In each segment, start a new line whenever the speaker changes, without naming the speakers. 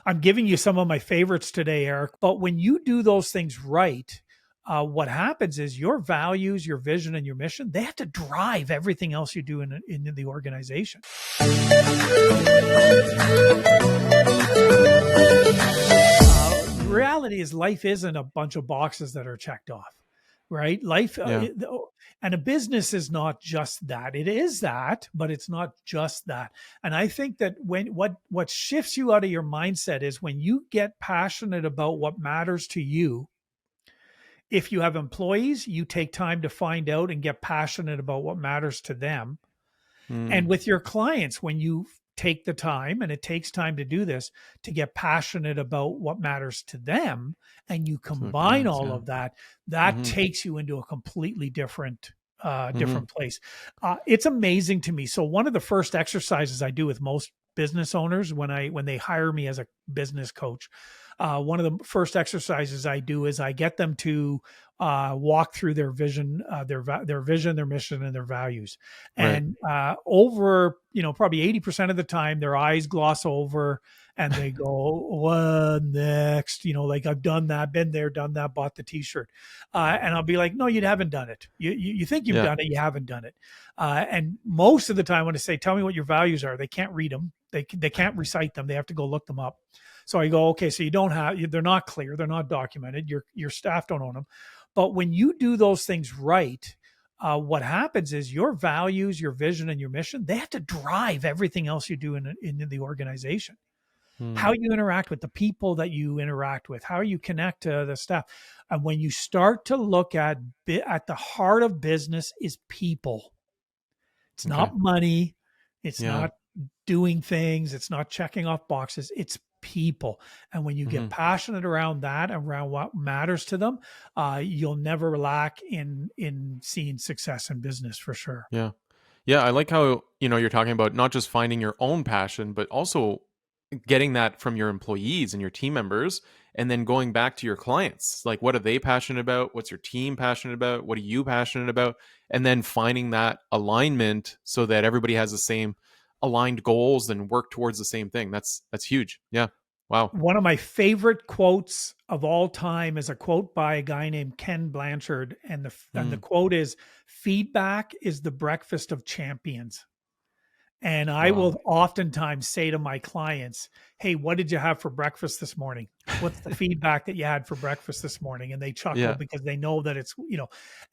I'm giving you some of my favorites today, Eric. But when you do those things right, what happens is your values, your vision, and your mission, they have to drive everything else you do in the organization. Reality is life isn't a bunch of boxes that are checked off, right? Life
Yeah.
and a business is not just that. It is that, but it's not just that. And I think that when what shifts you out of your mindset is when you get passionate about what matters to you. If you have employees, you take time to find out and get passionate about what matters to them. And
Mm.
with your clients, when you take the time, and it takes time to do this, to get passionate about what matters to them, and you
To the
combine
clients.
all
Yeah.
of that, that
Mm-hmm.
takes you into a completely different
Mm-hmm.
different place. It's amazing to me. So one of the first exercises I do with most business owners when they hire me as a business coach, one of the first exercises I do is I get them to walk through their vision, their vision, their mission, and their values.
Right.
And over, probably 80% of the time, their eyes gloss over and they go, "What next?" Like, I've done that, been there, done that, bought the T-shirt, and I'll be like, "No, you haven't done it. You think you've
Yeah.
done it, you haven't done it." And most of the time, when I say, "Tell me what your values are," they can't read them. They can't recite them. They have to go look them up. So I go, "Okay, so you don't have, they're not clear, they're not documented. Your staff don't own them." But when you do those things right, what happens is your values, your vision, and your mission, they have to drive everything else you do in the organization. How
Mm.
you interact with the people that you interact with, how you connect to the staff. And when you start to look at the heart of business is people. It's
Okay.
not money. It's
Yeah.
not doing things. It's not checking off boxes. It's people. And when you
Mm-hmm.
get passionate around that, around what matters to them, you'll never lack in seeing success in business for sure.
Yeah. Yeah. I like how, you're talking about not just finding your own passion, but also getting that from your employees and your team members, and then going back to your clients. Like, what are they passionate about? What's your team passionate about? What are you passionate about? And then finding that alignment so that everybody has the same aligned goals and work towards the same thing. That's huge. Yeah. Wow.
One of my favorite quotes of all time is a quote by a guy named Ken Blanchard, and the
Mm.
quote is, "Feedback is the breakfast of champions." And I
Wow.
will oftentimes say to my clients, "Hey, what did you have for breakfast this morning? What's the feedback that you had for breakfast this morning?" And they chuckle
Yeah.
because they know that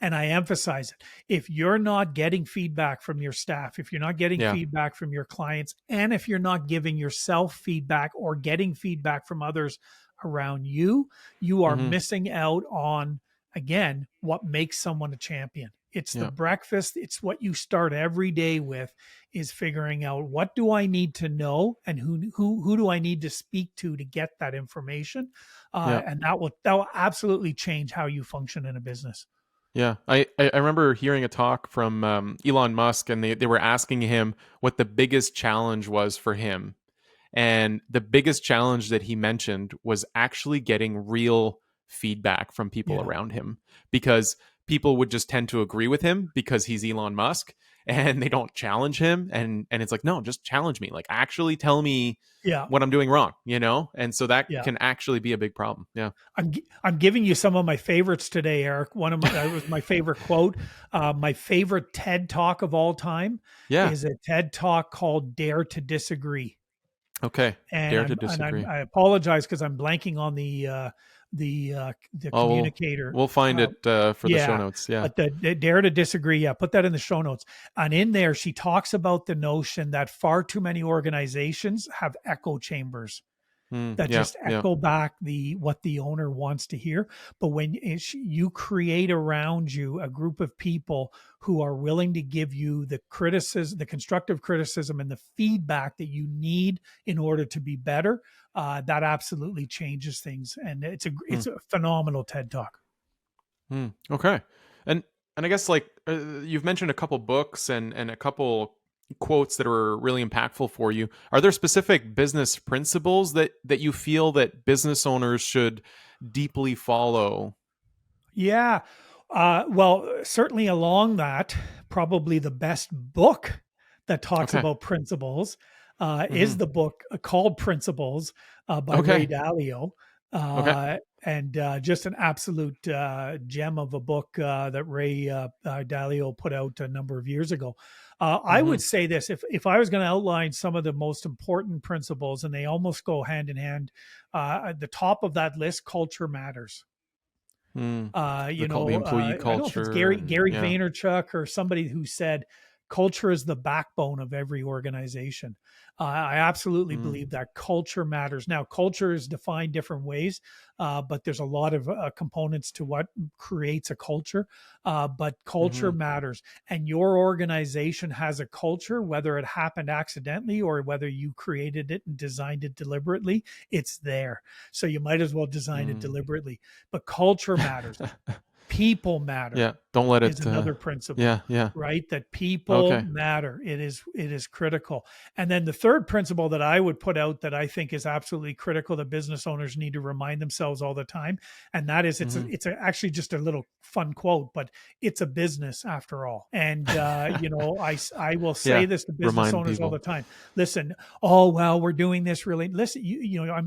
and I emphasize it. If you're not getting feedback from your staff, if you're not getting
Yeah.
feedback from your clients, and if you're not giving yourself feedback or getting feedback from others around you, you are
Mm-hmm.
missing out on, again, what makes someone a champion. It's the
Yeah.
breakfast. It's what you start every day with, is figuring out, what do I need to know, and who do I need to speak to get that information,
Yeah.
and that will absolutely change how you function in a business.
Yeah, I remember hearing a talk from Elon Musk, and they were asking him what the biggest challenge was for him. And the biggest challenge that he mentioned was actually getting real feedback from people
Yeah,
around him, because people would just tend to agree with him because he's Elon Musk, and they don't challenge him. And it's like, no, just challenge me. Like, actually tell me
yeah,
what I'm doing wrong. And so that
yeah.
can actually be a big problem. Yeah.
I'm giving you some of my favorites today, Eric. One of my that was my favorite quote. My favorite TED talk of all time
Yeah.
is a TED talk called "Dare to Disagree."
Okay.
And
Dare to disagree.
I apologize because I'm blanking on the
Oh,
communicator.
we'll find
Uh,
it for the show
yeah,
notes. Yeah.
but the dare to disagree. Yeah, put that in the show notes. And in there, she talks about the notion that far too many organizations have echo chambers
Mm,
that
yeah.
just
Yeah.
echo back what the owner wants to hear. But when you create around you a group of people who are willing to give you the criticism, the constructive criticism, and the feedback that you need in order to be better, that absolutely changes things. And
Mm,
it's a phenomenal TED talk.
okay. And I guess, like, you've mentioned a couple books and a couple quotes that were really impactful for you. Are there specific business principles that you feel that business owners should deeply follow?
Yeah. Well, certainly along that, probably the best book that talks
Okay.
about principles,
Hmm.
is the book called Principles by Ray
Okay.
Dalio.
Okay.
And just an absolute gem of a book that Ray Dalio put out a number of years ago. I
Hmm.
would say this: if I was going to outline some of the most important principles, and they almost go hand in hand, at the top of that list, culture matters.
Mm. The
You know,
employee
I don't know if it's
culture, and
Gary
yeah.
Vaynerchuk or somebody who said culture is the backbone of every organization. I absolutely
Mm.
believe that culture matters. Now, culture is defined different ways, but there's a lot of components to what creates a culture. But culture
Hmm.
matters, and your organization has a culture, whether it happened accidentally or whether you created it and designed it deliberately. It's there, so you might as well design it
Mm.
deliberately. But culture matters. People matter
Yeah. Don't let
is
it.
another principle,
Yeah. Yeah.
right? That people
Okay.
matter. It is critical. And then the third principle that I would put out that I think is absolutely critical that business owners need to remind themselves all the time, and that is
Hmm.
actually just a little fun quote, but it's a business after all. And I will say
Yeah.
this to business
Remind
owners all
people.
the time. Listen, oh well, we're doing this really. Listen,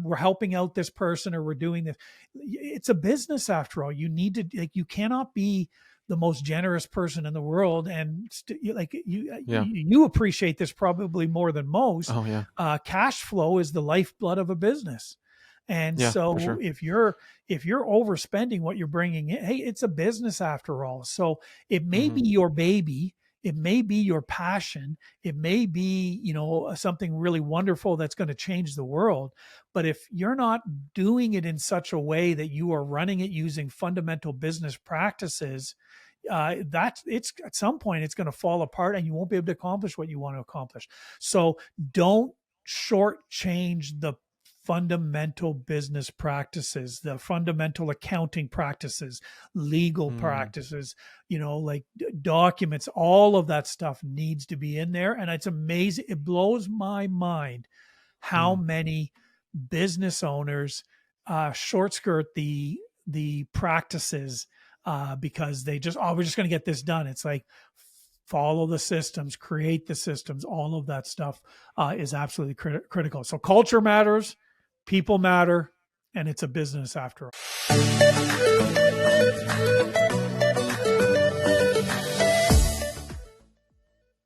we're helping out this person, or we're doing this. It's a business after all. You need to, like, you cannot be the most generous person in the world and
Yeah.
you appreciate this probably more than most.
Oh yeah.
Cash flow is the lifeblood of a business, and
Yeah. For
so
sure.
if you're overspending what you're bringing in, hey, it's a business after all. So it may
Hmm.
be your baby, it may be your passion, it may be, something really wonderful that's going to change the world. But if you're not doing it in such a way that you are running it using fundamental business practices, that's it's at some point it's going to fall apart and you won't be able to accomplish what you want to accomplish. So don't shortchange the fundamental business practices, the fundamental accounting practices, legal
Mm.
practices, like documents, all of that stuff needs to be in there. And it's amazing. It blows my mind how
Mm.
many business owners short skirt the practices because they just, oh, we're just going to get this done. It's like, follow the systems, create the systems, all of that stuff is absolutely critical. So culture matters, people matter, and it's a business after all.